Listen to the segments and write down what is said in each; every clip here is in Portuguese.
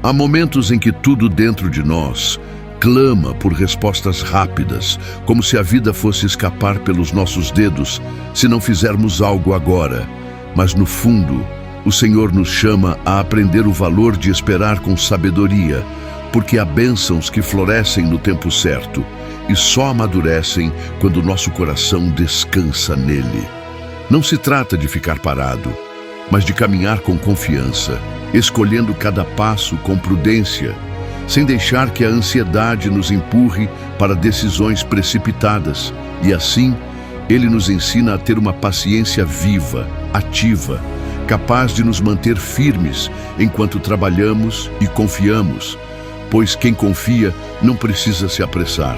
Há momentos em que tudo dentro de nós clama por respostas rápidas, como se a vida fosse escapar pelos nossos dedos se não fizermos algo agora. Mas no fundo, o Senhor nos chama a aprender o valor de esperar com sabedoria, porque há bênçãos que florescem no tempo certo e só amadurecem quando nosso coração descansa nele. Não se trata de ficar parado, mas de caminhar com confiança, escolhendo cada passo com prudência, sem deixar que a ansiedade nos empurre para decisões precipitadas. E assim, Ele nos ensina a ter uma paciência viva, ativa, capaz de nos manter firmes enquanto trabalhamos e confiamos, pois quem confia não precisa se apressar,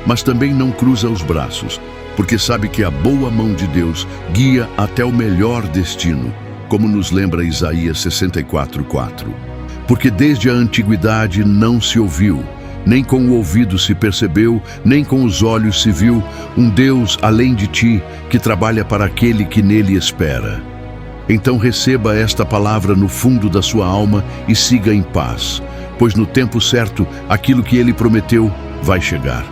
mas também não cruza os braços, porque sabe que a boa mão de Deus guia até o melhor destino, como nos lembra Isaías 64:4. Porque desde a antiguidade não se ouviu, nem com o ouvido se percebeu, nem com os olhos se viu, um Deus além de ti, que trabalha para aquele que nele espera. Então receba esta palavra no fundo da sua alma e siga em paz, pois no tempo certo, aquilo que Ele prometeu vai chegar.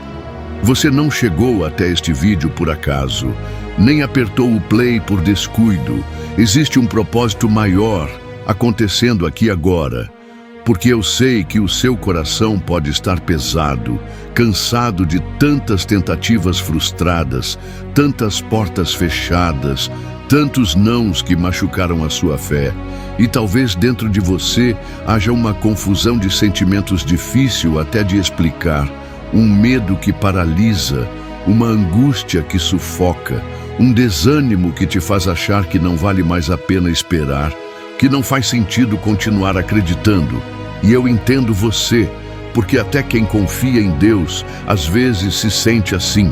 Você não chegou até este vídeo por acaso, nem apertou o play por descuido. Existe um propósito maior acontecendo aqui agora, porque eu sei que o seu coração pode estar pesado, cansado de tantas tentativas frustradas, tantas portas fechadas, tantos nãos que machucaram a sua fé. E talvez dentro de você haja uma confusão de sentimentos difícil até de explicar, um medo que paralisa, uma angústia que sufoca, um desânimo que te faz achar que não vale mais a pena esperar, que não faz sentido continuar acreditando. E eu entendo você, porque até quem confia em Deus às vezes se sente assim,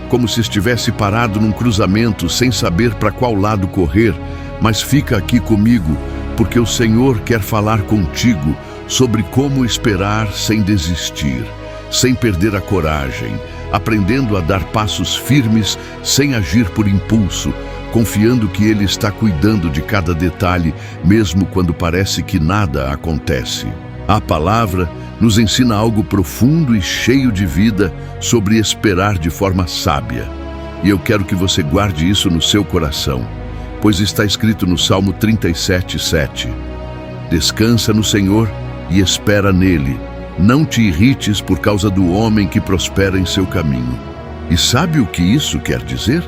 como se estivesse parado num cruzamento sem saber para qual lado correr. Mas fica aqui comigo, porque o Senhor quer falar contigo sobre como esperar sem desistir, sem perder a coragem, aprendendo a dar passos firmes sem agir por impulso, confiando que Ele está cuidando de cada detalhe, mesmo quando parece que nada acontece. A palavra nos ensina algo profundo e cheio de vida sobre esperar de forma sábia. E eu quero que você guarde isso no seu coração, pois está escrito no Salmo 37:7. Descansa no Senhor e espera nele. Não te irrites por causa do homem que prospera em seu caminho. E sabe o que isso quer dizer?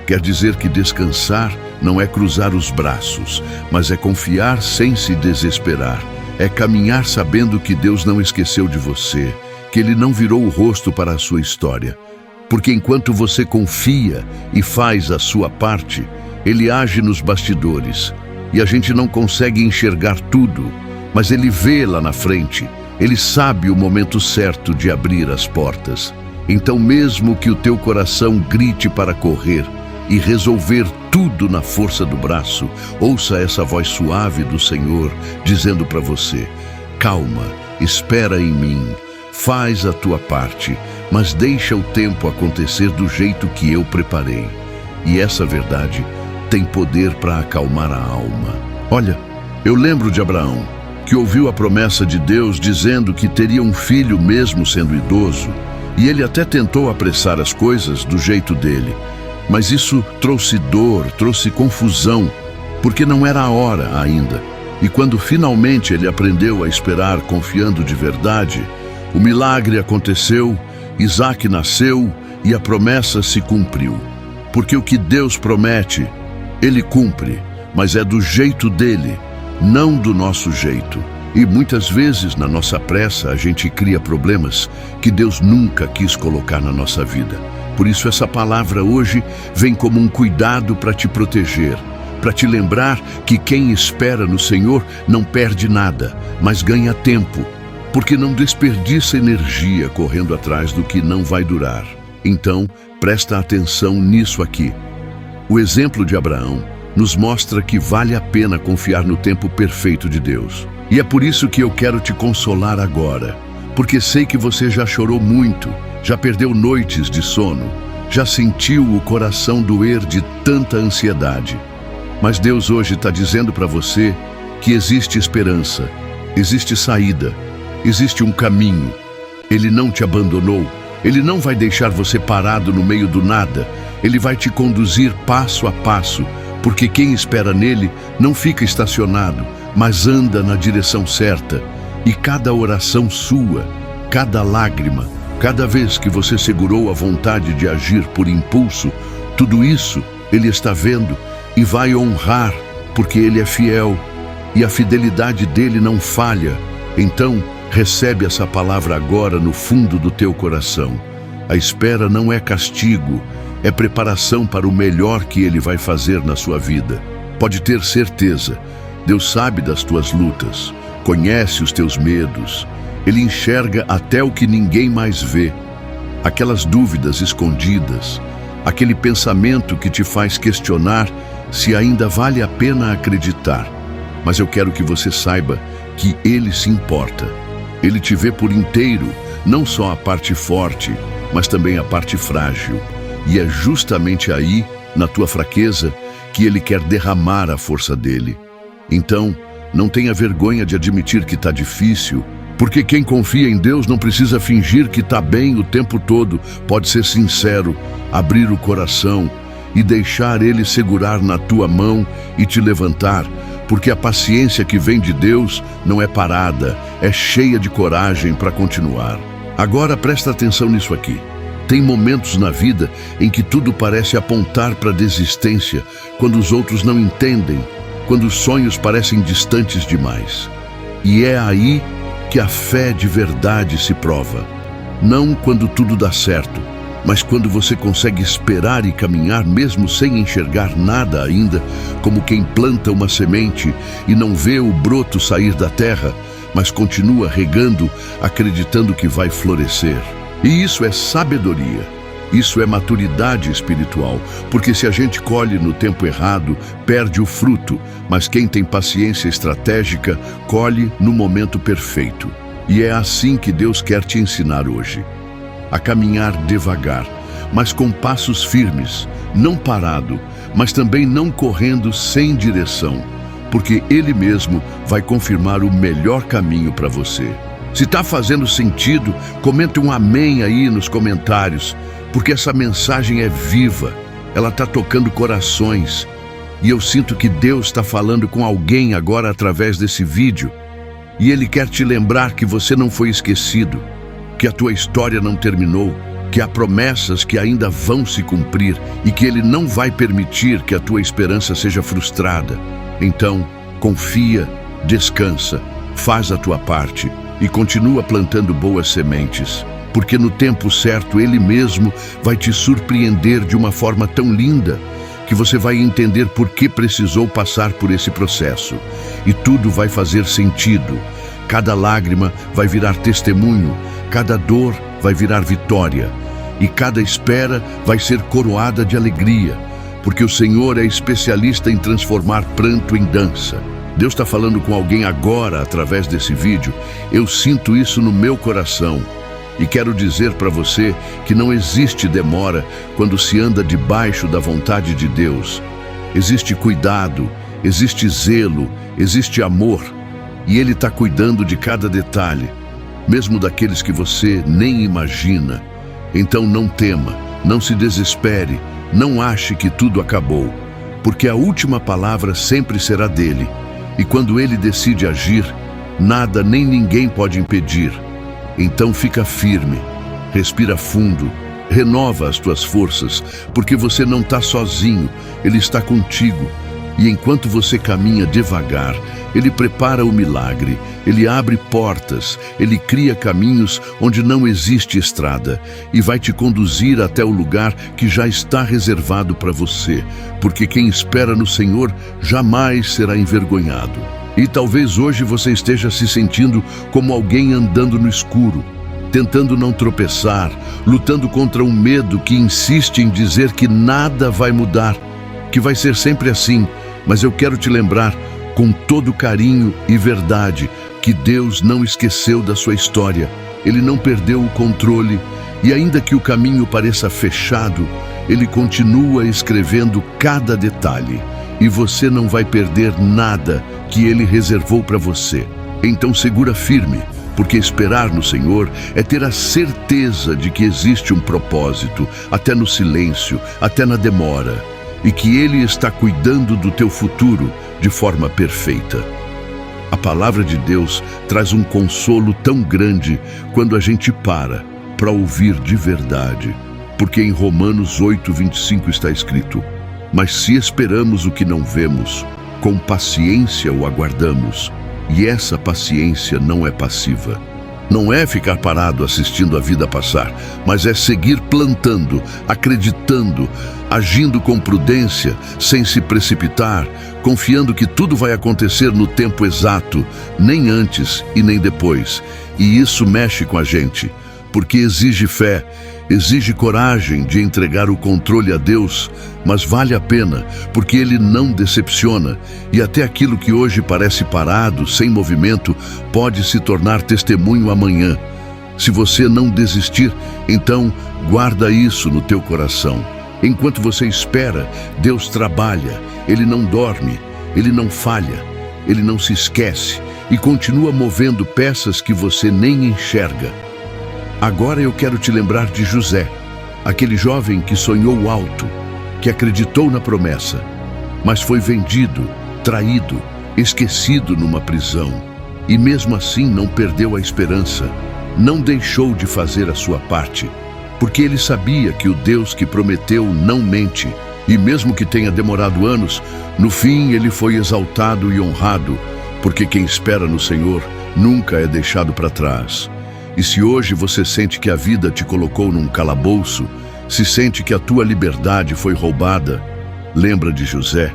Quer dizer que descansar não é cruzar os braços, mas é confiar sem se desesperar. É caminhar sabendo que Deus não esqueceu de você, que Ele não virou o rosto para a sua história. Porque enquanto você confia e faz a sua parte, Ele age nos bastidores. E a gente não consegue enxergar tudo, mas Ele vê lá na frente. Ele sabe o momento certo de abrir as portas. Então, mesmo que o teu coração grite para correr e resolver tudo na força do braço, ouça essa voz suave do Senhor dizendo para você: calma, espera em mim, faz a tua parte, mas deixa o tempo acontecer do jeito que eu preparei. E essa verdade tem poder para acalmar a alma. Olha, eu lembro de Abraão, que ouviu a promessa de Deus dizendo que teria um filho mesmo sendo idoso, e ele até tentou apressar as coisas do jeito dele. Mas isso trouxe dor, trouxe confusão, porque não era a hora ainda. E quando finalmente ele aprendeu a esperar confiando de verdade, o milagre aconteceu, Isaac nasceu e a promessa se cumpriu. Porque o que Deus promete, Ele cumpre, mas é do jeito dele, não do nosso jeito. E muitas vezes, na nossa pressa, a gente cria problemas que Deus nunca quis colocar na nossa vida. Por isso essa palavra hoje vem como um cuidado para te proteger, para te lembrar que quem espera no Senhor não perde nada, mas ganha tempo, porque não desperdiça energia correndo atrás do que não vai durar. Então, presta atenção nisso aqui. O exemplo de Abraão nos mostra que vale a pena confiar no tempo perfeito de Deus. E é por isso que eu quero te consolar agora, porque sei que você já chorou muito, já perdeu noites de sono, já sentiu o coração doer de tanta ansiedade. Mas Deus hoje está dizendo para você que existe esperança, existe saída, existe um caminho. Ele não te abandonou. Ele não vai deixar você parado no meio do nada. Ele vai te conduzir passo a passo, porque quem espera nele não fica estacionado, mas anda na direção certa. E cada oração sua, cada lágrima, cada vez que você segurou a vontade de agir por impulso, tudo isso ele está vendo e vai honrar, porque ele é fiel e a fidelidade dele não falha. Então, recebe essa palavra agora no fundo do teu coração. A espera não é castigo, é preparação para o melhor que ele vai fazer na sua vida. Pode ter certeza, Deus sabe das tuas lutas, conhece os teus medos, Ele enxerga até o que ninguém mais vê. Aquelas dúvidas escondidas, aquele pensamento que te faz questionar se ainda vale a pena acreditar. Mas eu quero que você saiba que Ele se importa. Ele te vê por inteiro, não só a parte forte, mas também a parte frágil. E é justamente aí, na tua fraqueza, que Ele quer derramar a força dele. Então, não tenha vergonha de admitir que está difícil, porque quem confia em Deus não precisa fingir que está bem o tempo todo. Pode ser sincero, abrir o coração e deixar Ele segurar na tua mão e te levantar, porque a paciência que vem de Deus não é parada, é cheia de coragem para continuar. Agora presta atenção nisso aqui. Tem momentos na vida em que tudo parece apontar para a desistência, quando os outros não entendem, quando os sonhos parecem distantes demais. E é aí que a fé de verdade se prova. Não quando tudo dá certo, mas quando você consegue esperar e caminhar mesmo sem enxergar nada ainda, como quem planta uma semente e não vê o broto sair da terra, mas continua regando, acreditando que vai florescer. E isso é sabedoria, isso é maturidade espiritual, porque se a gente colhe no tempo errado, perde o fruto, mas quem tem paciência estratégica, colhe no momento perfeito. E é assim que Deus quer te ensinar hoje. A caminhar devagar, mas com passos firmes, não parado, mas também não correndo sem direção, porque Ele mesmo vai confirmar o melhor caminho para você. Se está fazendo sentido, comente um amém aí nos comentários, porque essa mensagem é viva, ela está tocando corações. E eu sinto que Deus está falando com alguém agora através desse vídeo. E Ele quer te lembrar que você não foi esquecido, que a tua história não terminou, que há promessas que ainda vão se cumprir e que Ele não vai permitir que a tua esperança seja frustrada. Então, confia, descansa, faz a tua parte e continua plantando boas sementes, porque no tempo certo Ele mesmo vai te surpreender de uma forma tão linda que você vai entender por que precisou passar por esse processo. E tudo vai fazer sentido. Cada lágrima vai virar testemunho, cada dor vai virar vitória, e cada espera vai ser coroada de alegria, porque o Senhor é especialista em transformar pranto em dança. Deus está falando com alguém agora através desse vídeo. Eu sinto isso no meu coração. E quero dizer para você que não existe demora quando se anda debaixo da vontade de Deus. Existe cuidado, existe zelo, existe amor. E Ele está cuidando de cada detalhe, mesmo daqueles que você nem imagina. Então não tema, não se desespere, não ache que tudo acabou, porque a última palavra sempre será dele. E quando Ele decide agir, nada nem ninguém pode impedir. Então fica firme, respira fundo, renova as tuas forças, porque você não está sozinho, Ele está contigo. E enquanto você caminha devagar, Ele prepara o milagre, Ele abre portas, Ele cria caminhos onde não existe estrada e vai te conduzir até o lugar que já está reservado para você, porque quem espera no Senhor jamais será envergonhado. E talvez hoje você esteja se sentindo como alguém andando no escuro, tentando não tropeçar, lutando contra um medo que insiste em dizer que nada vai mudar, que vai ser sempre assim. Mas eu quero te lembrar, com todo carinho e verdade, que Deus não esqueceu da sua história. Ele não perdeu o controle, e ainda que o caminho pareça fechado, Ele continua escrevendo cada detalhe, e você não vai perder nada que Ele reservou para você. Então segura firme, porque esperar no Senhor é ter a certeza de que existe um propósito, até no silêncio, até na demora, e que Ele está cuidando do teu futuro de forma perfeita. A palavra de Deus traz um consolo tão grande quando a gente para ouvir de verdade, porque em Romanos 8:25 está escrito: mas se esperamos o que não vemos, com paciência o aguardamos. E essa paciência não é passiva. Não é ficar parado assistindo a vida passar, mas é seguir plantando, acreditando, agindo com prudência, sem se precipitar, confiando que tudo vai acontecer no tempo exato, nem antes e nem depois. E isso mexe com a gente, porque exige fé, exige coragem de entregar o controle a Deus, mas vale a pena, porque Ele não decepciona, e até aquilo que hoje parece parado, sem movimento, pode se tornar testemunho amanhã. Se você não desistir, então guarda isso no teu coração. Enquanto você espera, Deus trabalha, Ele não dorme, Ele não falha, Ele não se esquece e continua movendo peças que você nem enxerga. Agora eu quero te lembrar de José, aquele jovem que sonhou alto, que acreditou na promessa, mas foi vendido, traído, esquecido numa prisão. E mesmo assim não perdeu a esperança, não deixou de fazer a sua parte, porque ele sabia que o Deus que prometeu não mente. E mesmo que tenha demorado anos, no fim ele foi exaltado e honrado, porque quem espera no Senhor nunca é deixado para trás. E se hoje você sente que a vida te colocou num calabouço, se sente que a tua liberdade foi roubada, lembra de José,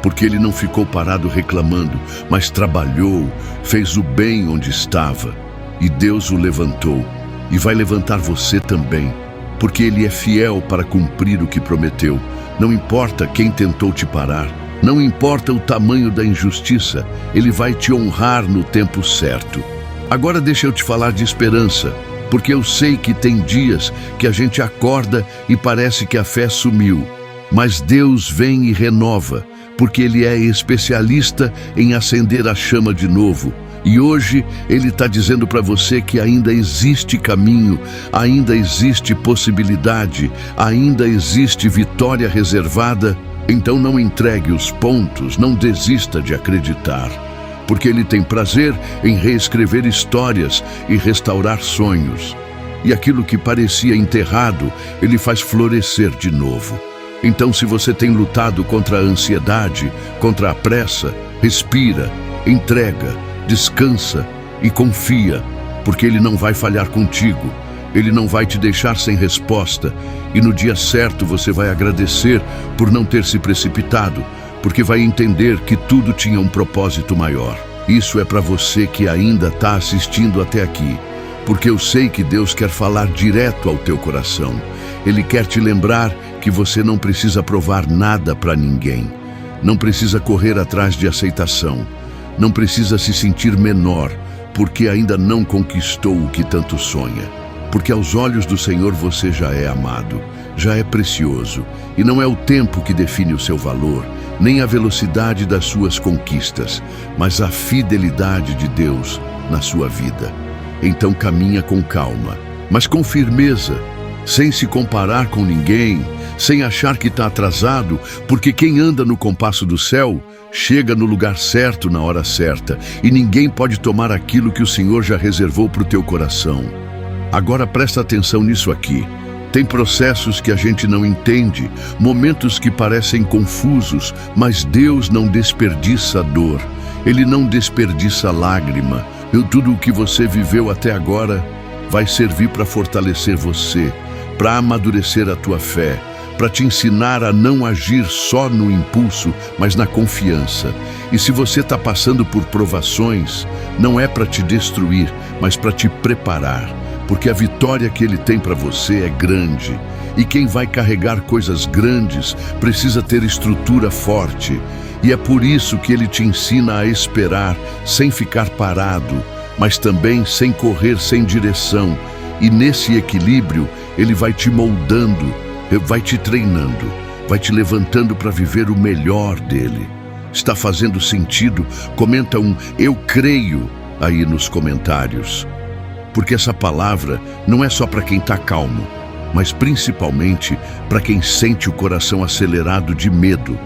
porque ele não ficou parado reclamando, mas trabalhou, fez o bem onde estava, e Deus o levantou, e vai levantar você também, porque Ele é fiel para cumprir o que prometeu. Não importa quem tentou te parar, não importa o tamanho da injustiça, Ele vai te honrar no tempo certo. Agora deixa eu te falar de esperança, porque eu sei que tem dias que a gente acorda e parece que a fé sumiu. Mas Deus vem e renova, porque Ele é especialista em acender a chama de novo. E hoje Ele está dizendo para você que ainda existe caminho, ainda existe possibilidade, ainda existe vitória reservada. Então não entregue os pontos, não desista de acreditar, porque Ele tem prazer em reescrever histórias e restaurar sonhos. E aquilo que parecia enterrado, Ele faz florescer de novo. Então, se você tem lutado contra a ansiedade, contra a pressa, respira, entrega, descansa e confia, porque Ele não vai falhar contigo. Ele não vai te deixar sem resposta, e no dia certo você vai agradecer por não ter se precipitado, porque vai entender que tudo tinha um propósito maior. Isso é para você que ainda está assistindo até aqui, porque eu sei que Deus quer falar direto ao teu coração. Ele quer te lembrar que você não precisa provar nada para ninguém, não precisa correr atrás de aceitação, não precisa se sentir menor, porque ainda não conquistou o que tanto sonha. Porque aos olhos do Senhor você já é amado, já é precioso, e não é o tempo que define o seu valor, nem a velocidade das suas conquistas, mas a fidelidade de Deus na sua vida. Então caminha com calma, mas com firmeza, sem se comparar com ninguém, sem achar que está atrasado, porque quem anda no compasso do céu chega no lugar certo na hora certa, e ninguém pode tomar aquilo que o Senhor já reservou para o teu coração. Agora presta atenção nisso aqui. Tem processos que a gente não entende, momentos que parecem confusos, mas Deus não desperdiça dor, Ele não desperdiça lágrima. Tudo o que você viveu até agora vai servir para fortalecer você, para amadurecer a tua fé, para te ensinar a não agir só no impulso, mas na confiança. E se você está passando por provações, não é para te destruir, mas para te preparar, porque a vitória que Ele tem para você é grande. E quem vai carregar coisas grandes precisa ter estrutura forte. E é por isso que Ele te ensina a esperar sem ficar parado, mas também sem correr sem direção. E nesse equilíbrio, Ele vai te moldando, vai te treinando, vai te levantando para viver o melhor dele. Está fazendo sentido? Comenta um "eu creio", aí nos comentários. Porque essa palavra não é só para quem está calmo, mas principalmente para quem sente o coração acelerado de medo,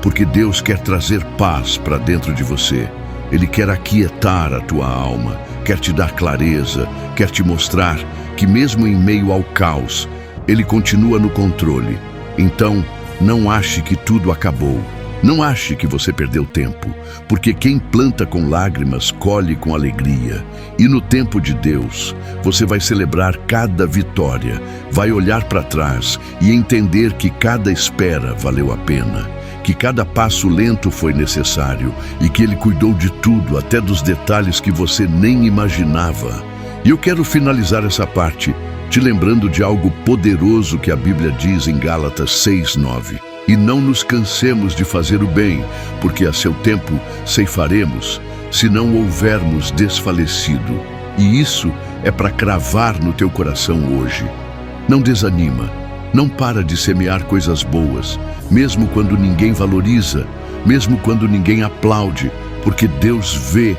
porque Deus quer trazer paz para dentro de você. Ele quer aquietar a tua alma, quer te dar clareza, quer te mostrar que mesmo em meio ao caos, Ele continua no controle. Então, não ache que tudo acabou. Não ache que você perdeu tempo, porque quem planta com lágrimas colhe com alegria. E no tempo de Deus, você vai celebrar cada vitória, vai olhar para trás e entender que cada espera valeu a pena, que cada passo lento foi necessário e que Ele cuidou de tudo, até dos detalhes que você nem imaginava. E eu quero finalizar essa parte te lembrando de algo poderoso que a Bíblia diz em Gálatas 6:9. E não nos cansemos de fazer o bem, porque a seu tempo ceifaremos, se não houvermos desfalecido. E isso é para cravar no teu coração hoje. Não desanima, não para de semear coisas boas, mesmo quando ninguém valoriza, mesmo quando ninguém aplaude, porque Deus vê,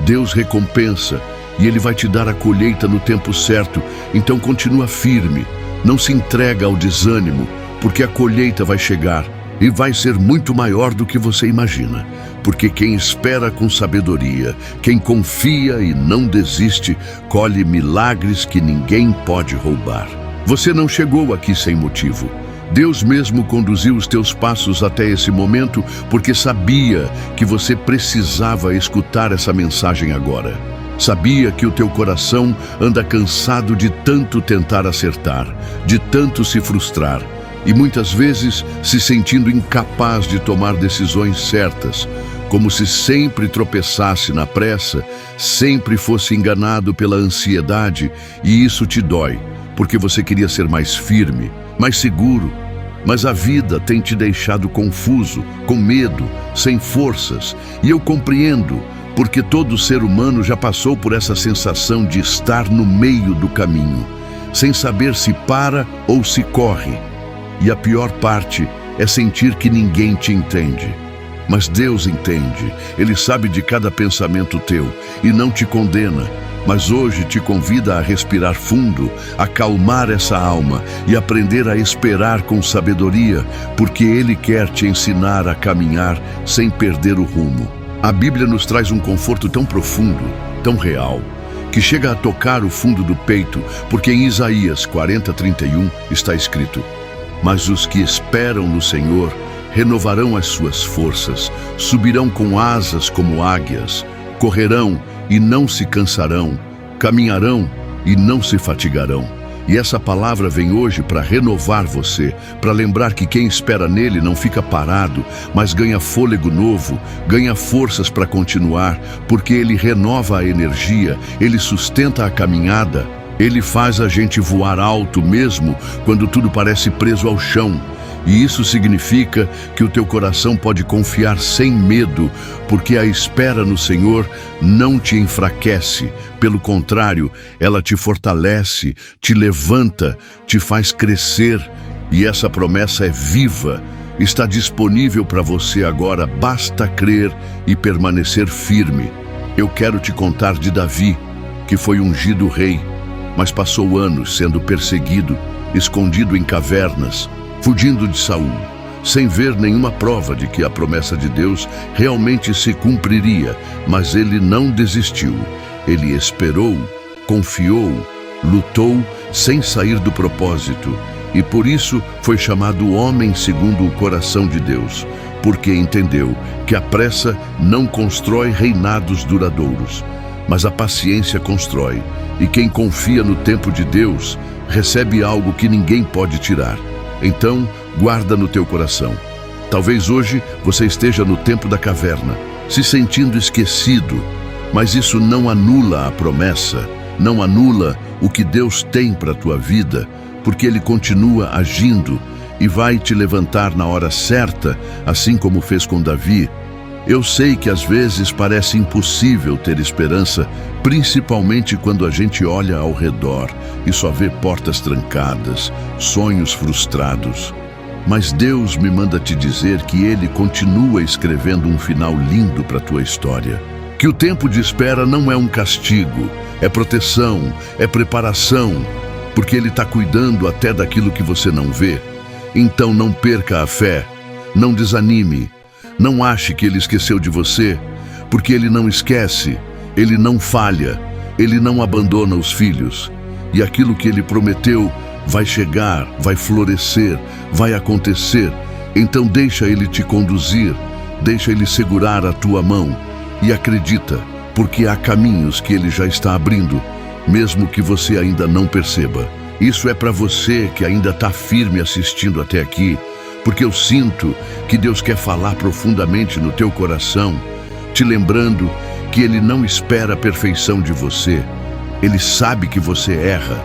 Deus recompensa, e Ele vai te dar a colheita no tempo certo. Então continua firme, não se entrega ao desânimo, porque a colheita vai chegar e vai ser muito maior do que você imagina. Porque quem espera com sabedoria, quem confia e não desiste, colhe milagres que ninguém pode roubar. Você não chegou aqui sem motivo. Deus mesmo conduziu os teus passos até esse momento porque sabia que você precisava escutar essa mensagem agora. Sabia que o teu coração anda cansado de tanto tentar acertar, de tanto se frustrar, e muitas vezes se sentindo incapaz de tomar decisões certas, como se sempre tropeçasse na pressa, sempre fosse enganado pela ansiedade, e isso te dói, porque você queria ser mais firme, mais seguro, mas a vida tem te deixado confuso, com medo, sem forças, e eu compreendo, porque todo ser humano já passou por essa sensação de estar no meio do caminho, sem saber se para ou se corre. E a pior parte é sentir que ninguém te entende. Mas Deus entende, Ele sabe de cada pensamento teu e não te condena, mas hoje te convida a respirar fundo, acalmar essa alma e aprender a esperar com sabedoria, porque Ele quer te ensinar a caminhar sem perder o rumo. A Bíblia nos traz um conforto tão profundo, tão real, que chega a tocar o fundo do peito, porque em Isaías 40:31 está escrito: mas os que esperam no Senhor renovarão as suas forças, subirão com asas como águias, correrão e não se cansarão, caminharão e não se fatigarão. E essa palavra vem hoje para renovar você, para lembrar que quem espera nele não fica parado, mas ganha fôlego novo, ganha forças para continuar, porque ele renova a energia, ele sustenta a caminhada. Ele faz a gente voar alto mesmo quando tudo parece preso ao chão. E isso significa que o teu coração pode confiar sem medo, porque a espera no Senhor não te enfraquece. Pelo contrário, ela te fortalece, te levanta, te faz crescer. E essa promessa é viva, está disponível para você agora, basta crer e permanecer firme. Eu quero te contar de Davi, que foi ungido rei, mas passou anos sendo perseguido, escondido em cavernas, fugindo de Saul, sem ver nenhuma prova de que a promessa de Deus realmente se cumpriria, mas ele não desistiu. Ele esperou, confiou, lutou sem sair do propósito, e por isso foi chamado homem segundo o coração de Deus, porque entendeu que a pressa não constrói reinados duradouros, mas a paciência constrói. E quem confia no tempo de Deus recebe algo que ninguém pode tirar. Então, guarda no teu coração. Talvez hoje você esteja no tempo da caverna, se sentindo esquecido, mas isso não anula a promessa, não anula o que Deus tem para a tua vida, porque Ele continua agindo e vai te levantar na hora certa, assim como fez com Davi. Eu sei que às vezes parece impossível ter esperança, principalmente quando a gente olha ao redor e só vê portas trancadas, sonhos frustrados. Mas Deus me manda te dizer que Ele continua escrevendo um final lindo para a tua história, que o tempo de espera não é um castigo, é proteção, é preparação, porque Ele está cuidando até daquilo que você não vê. Então não perca a fé, não desanime, não ache que Ele esqueceu de você, porque Ele não esquece, Ele não falha, Ele não abandona os filhos. E aquilo que Ele prometeu vai chegar, vai florescer, vai acontecer. Então deixa Ele te conduzir, deixa Ele segurar a tua mão e acredita, porque há caminhos que Ele já está abrindo, mesmo que você ainda não perceba. Isso é para você que ainda está firme assistindo até aqui, porque eu sinto que Deus quer falar profundamente no teu coração, te lembrando que Ele não espera a perfeição de você. Ele sabe que você erra,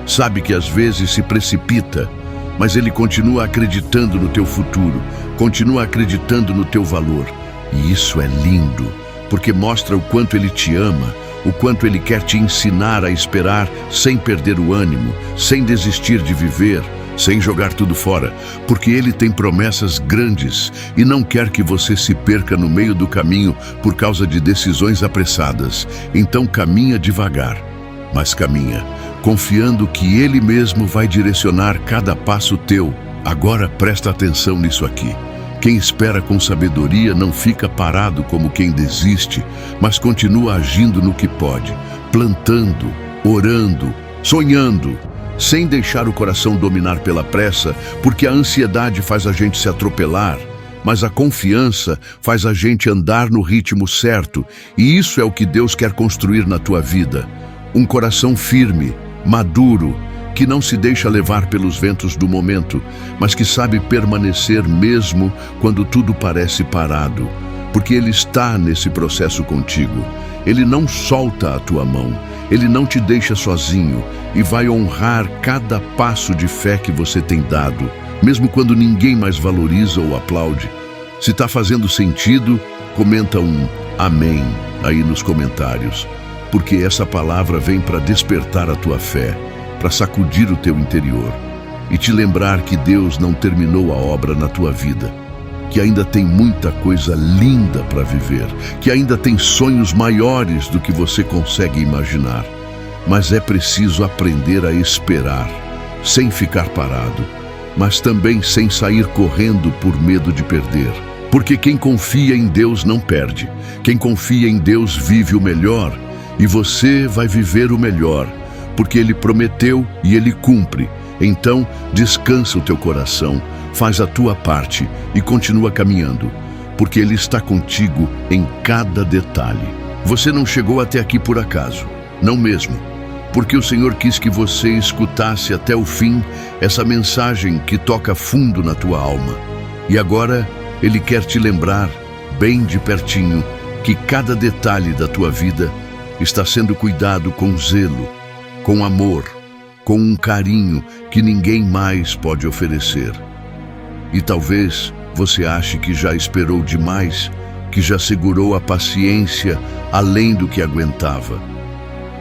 sabe que às vezes se precipita, mas Ele continua acreditando no teu futuro, continua acreditando no teu valor. E isso é lindo, porque mostra o quanto Ele te ama, o quanto Ele quer te ensinar a esperar sem perder o ânimo, sem desistir de viver, sem jogar tudo fora, porque Ele tem promessas grandes e não quer que você se perca no meio do caminho por causa de decisões apressadas. Então caminha devagar, mas caminha, confiando que Ele mesmo vai direcionar cada passo teu. Agora presta atenção nisso aqui. Quem espera com sabedoria não fica parado como quem desiste, mas continua agindo no que pode, plantando, orando, sonhando, sem deixar o coração dominar pela pressa, porque a ansiedade faz a gente se atropelar, mas a confiança faz a gente andar no ritmo certo, e isso é o que Deus quer construir na tua vida. Um coração firme, maduro, que não se deixa levar pelos ventos do momento, mas que sabe permanecer mesmo quando tudo parece parado, porque Ele está nesse processo contigo. Ele não solta a tua mão, Ele não te deixa sozinho e vai honrar cada passo de fé que você tem dado, mesmo quando ninguém mais valoriza ou aplaude. Se está fazendo sentido, comenta um amém aí nos comentários, porque essa palavra vem para despertar a tua fé, para sacudir o teu interior e te lembrar que Deus não terminou a obra na tua vida, que ainda tem muita coisa linda para viver, que ainda tem sonhos maiores do que você consegue imaginar. Mas é preciso aprender a esperar, sem ficar parado, mas também sem sair correndo por medo de perder. Porque quem confia em Deus não perde. Quem confia em Deus vive o melhor, e você vai viver o melhor, porque Ele prometeu e Ele cumpre. Então, descansa o teu coração, faz a tua parte e continua caminhando, porque Ele está contigo em cada detalhe. Você não chegou até aqui por acaso, não mesmo, porque o Senhor quis que você escutasse até o fim essa mensagem que toca fundo na tua alma. E agora, Ele quer te lembrar, bem de pertinho, que cada detalhe da tua vida está sendo cuidado com zelo, com amor, com um carinho que ninguém mais pode oferecer. E talvez você ache que já esperou demais, que já segurou a paciência além do que aguentava.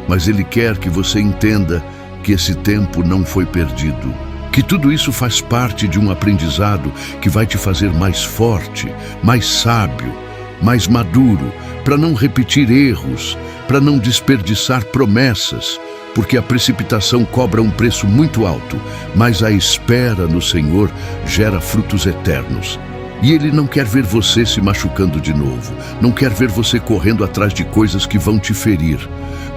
Mas Ele quer que você entenda que esse tempo não foi perdido, que tudo isso faz parte de um aprendizado que vai te fazer mais forte, mais sábio, mais maduro, para não repetir erros, para não desperdiçar promessas, porque a precipitação cobra um preço muito alto, mas a espera no Senhor gera frutos eternos. E Ele não quer ver você se machucando de novo, não quer ver você correndo atrás de coisas que vão te ferir.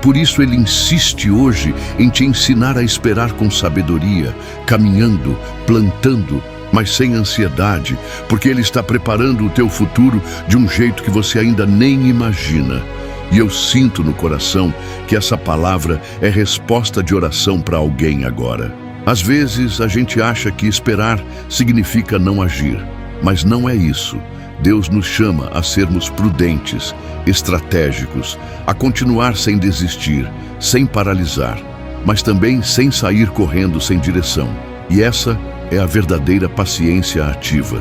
Por isso Ele insiste hoje em te ensinar a esperar com sabedoria, caminhando, plantando, mas sem ansiedade, porque Ele está preparando o teu futuro de um jeito que você ainda nem imagina. E eu sinto no coração que essa palavra é resposta de oração para alguém agora. Às vezes a gente acha que esperar significa não agir, mas não é isso. Deus nos chama a sermos prudentes, estratégicos, a continuar sem desistir, sem paralisar, mas também sem sair correndo sem direção. E essa é a verdadeira paciência ativa,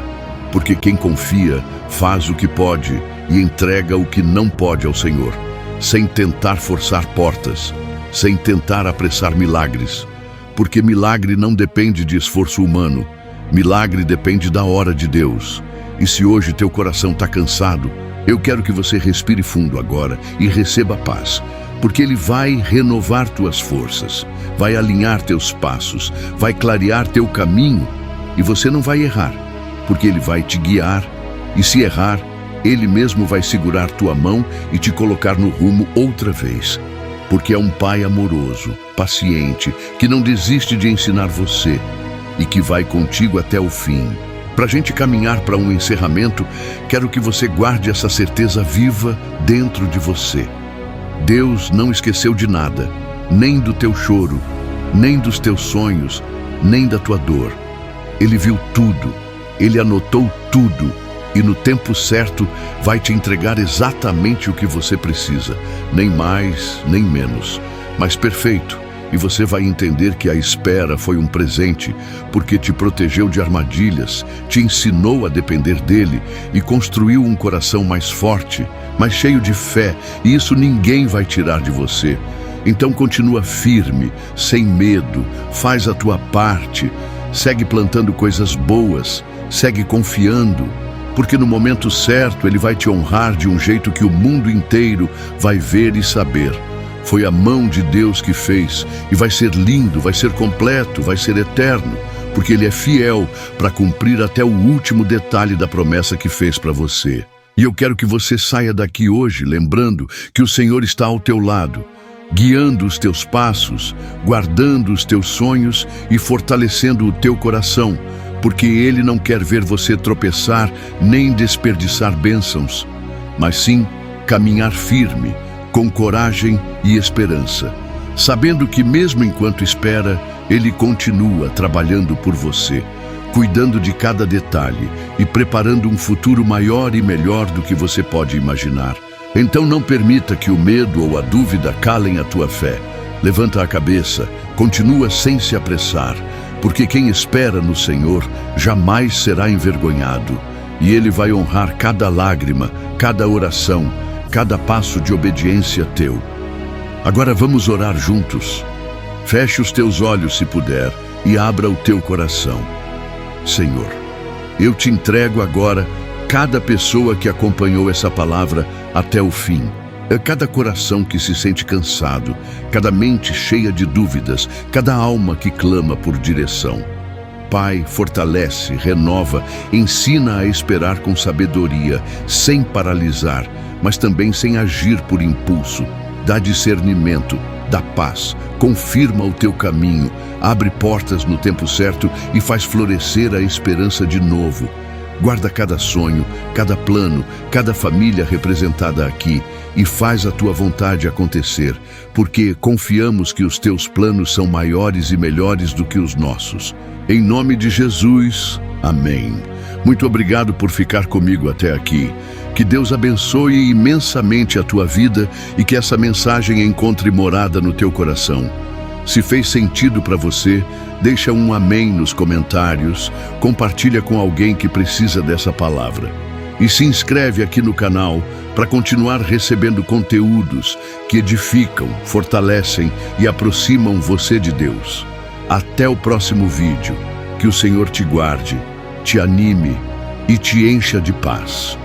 porque quem confia faz o que pode e entrega o que não pode ao Senhor, sem tentar forçar portas, sem tentar apressar milagres, porque milagre não depende de esforço humano, milagre depende da hora de Deus. E se hoje teu coração está cansado, Eu quero que você respire fundo agora e receba a paz, porque Ele vai renovar tuas forças, vai alinhar teus passos, vai clarear teu caminho e você não vai errar, porque Ele vai te guiar e se errar, Ele mesmo vai segurar tua mão e te colocar no rumo outra vez, porque é um Pai amoroso, paciente, que não desiste de ensinar você e que vai contigo até o fim. Para a gente caminhar para um encerramento, quero que você guarde essa certeza viva dentro de você. Deus não esqueceu de nada, nem do teu choro, nem dos teus sonhos, nem da tua dor. Ele viu tudo, Ele anotou tudo e no tempo certo vai te entregar exatamente o que você precisa, nem mais, nem menos, mas perfeito. E você vai entender que a espera foi um presente, porque te protegeu de armadilhas, te ensinou a depender dele e construiu um coração mais forte, mais cheio de fé, e isso ninguém vai tirar de você. Então continua firme, sem medo, faz a tua parte, segue plantando coisas boas, segue confiando, porque no momento certo ele vai te honrar de um jeito que o mundo inteiro vai ver e saber. Foi a mão de Deus que fez, e vai ser lindo, vai ser completo, vai ser eterno, porque Ele é fiel para cumprir até o último detalhe da promessa que fez para você. E eu quero que você saia daqui hoje lembrando que o Senhor está ao teu lado, guiando os teus passos, guardando os teus sonhos e fortalecendo o teu coração, porque Ele não quer ver você tropeçar nem desperdiçar bênçãos, mas sim caminhar firme, com coragem e esperança, sabendo que mesmo enquanto espera, Ele continua trabalhando por você, cuidando de cada detalhe e preparando um futuro maior e melhor do que você pode imaginar. Então não permita que o medo ou a dúvida calem a tua fé. Levanta a cabeça, continua sem se apressar, porque quem espera no Senhor jamais será envergonhado, e Ele vai honrar cada lágrima, cada oração, cada passo de obediência teu. Agora vamos orar juntos. Feche os teus olhos se puder e abra o teu coração. Senhor, eu te entrego agora cada pessoa que acompanhou essa palavra até o fim. Cada coração que se sente cansado, cada mente cheia de dúvidas, cada alma que clama por direção. Pai, fortalece, renova, ensina a esperar com sabedoria, sem paralisar, mas também sem agir por impulso. Dá discernimento, dá paz, confirma o teu caminho, abre portas no tempo certo e faz florescer a esperança de novo. Guarda cada sonho, cada plano, cada família representada aqui e faz a tua vontade acontecer, porque confiamos que os teus planos são maiores e melhores do que os nossos. Em nome de Jesus, amém. Muito obrigado por ficar comigo até aqui. Que Deus abençoe imensamente a tua vida e que essa mensagem encontre morada no teu coração. Se fez sentido para você, deixa um amém nos comentários, compartilha com alguém que precisa dessa palavra. E se inscreve aqui no canal para continuar recebendo conteúdos que edificam, fortalecem e aproximam você de Deus. Até o próximo vídeo. Que o Senhor te guarde, te anime e te encha de paz.